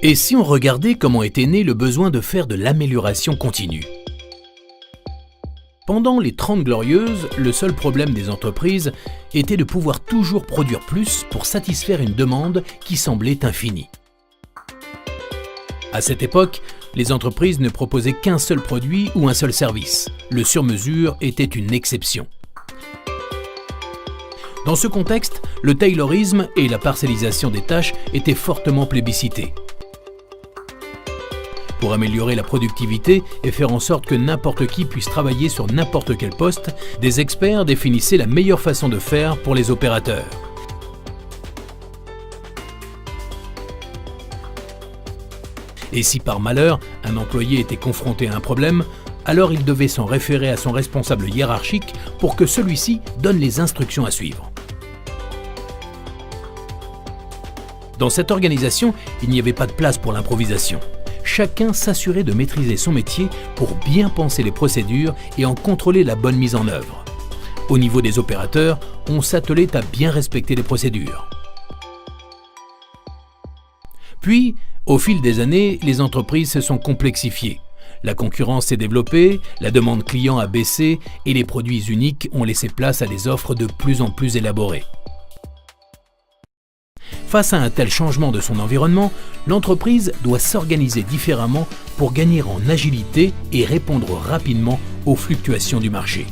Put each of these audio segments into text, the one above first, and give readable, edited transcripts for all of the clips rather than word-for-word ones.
Et si on regardait comment était né le besoin de faire de l'amélioration continue? Pendant les 30 Glorieuses, le seul problème des entreprises était de pouvoir toujours produire plus pour satisfaire une demande qui semblait infinie. À cette époque, les entreprises ne proposaient qu'un seul produit ou un seul service. Le sur-mesure était une exception. Dans ce contexte, le taylorisme et la parcellisation des tâches étaient fortement plébiscités. Pour améliorer la productivité et faire en sorte que n'importe qui puisse travailler sur n'importe quel poste, des experts définissaient la meilleure façon de faire pour les opérateurs. Et si par malheur, un employé était confronté à un problème, alors il devait s'en référer à son responsable hiérarchique pour que celui-ci donne les instructions à suivre. Dans cette organisation, il n'y avait pas de place pour l'improvisation. Chacun s'assurait de maîtriser son métier pour bien penser les procédures et en contrôler la bonne mise en œuvre. Au niveau des opérateurs, on s'attelait à bien respecter les procédures. Puis, au fil des années, les entreprises se sont complexifiées. La concurrence s'est développée, la demande client a baissé et les produits uniques ont laissé place à des offres de plus en plus élaborées. Face à un tel changement de son environnement, l'entreprise doit s'organiser différemment pour gagner en agilité et répondre rapidement aux fluctuations du marché.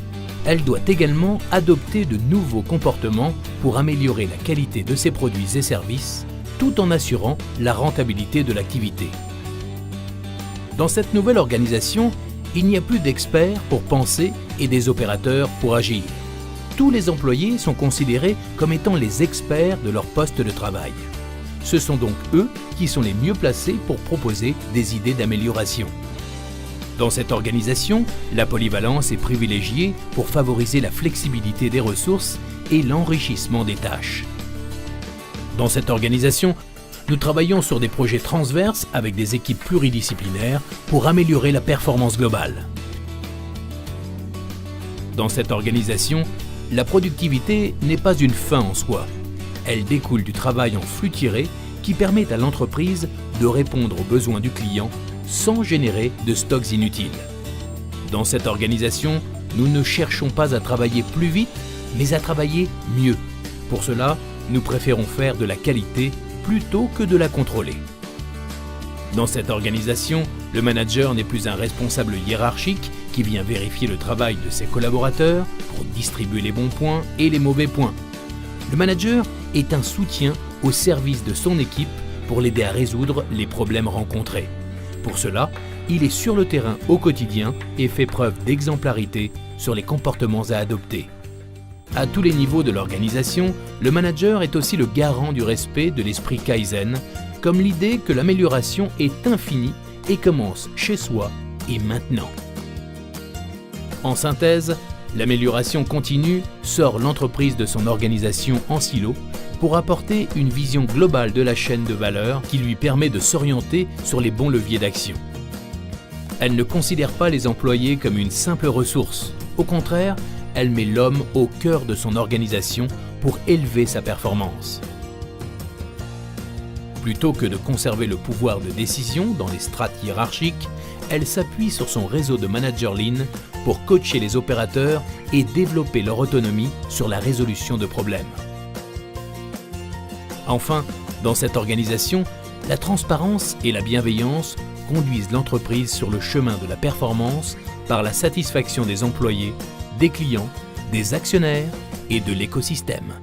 Elle doit également adopter de nouveaux comportements pour améliorer la qualité de ses produits et services, tout en assurant la rentabilité de l'activité. Dans cette nouvelle organisation, il n'y a plus d'experts pour penser et des opérateurs pour agir. Tous les employés sont considérés comme étant les experts de leur poste de travail. Ce sont donc eux qui sont les mieux placés pour proposer des idées d'amélioration. Dans cette organisation, la polyvalence est privilégiée pour favoriser la flexibilité des ressources et l'enrichissement des tâches. Dans cette organisation, nous travaillons sur des projets transverses avec des équipes pluridisciplinaires pour améliorer la performance globale. Dans cette organisation, la productivité n'est pas une fin en soi. Elle découle du travail en flux tiré qui permet à l'entreprise de répondre aux besoins du client sans générer de stocks inutiles. Dans cette organisation, nous ne cherchons pas à travailler plus vite, mais à travailler mieux. Pour cela, nous préférons faire de la qualité plutôt que de la contrôler. Dans cette organisation, le manager n'est plus un responsable hiérarchique qui vient vérifier le travail de ses collaborateurs pour distribuer les bons points et les mauvais points. Le manager est un soutien au service de son équipe pour l'aider à résoudre les problèmes rencontrés. Pour cela, il est sur le terrain au quotidien et fait preuve d'exemplarité sur les comportements à adopter. À tous les niveaux de l'organisation, le manager est aussi le garant du respect de l'esprit Kaizen, comme l'idée que l'amélioration est infinie et commence chez soi et maintenant. En synthèse, l'amélioration continue sort l'entreprise de son organisation en silo pour apporter une vision globale de la chaîne de valeur qui lui permet de s'orienter sur les bons leviers d'action. Elle ne considère pas les employés comme une simple ressource. Au contraire, elle met l'homme au cœur de son organisation pour élever sa performance. Plutôt que de conserver le pouvoir de décision dans les strates hiérarchiques, elle s'appuie sur son réseau de managers lean pour coacher les opérateurs et développer leur autonomie sur la résolution de problèmes. Enfin, dans cette organisation, la transparence et la bienveillance conduisent l'entreprise sur le chemin de la performance par la satisfaction des employés, des clients, des actionnaires et de l'écosystème.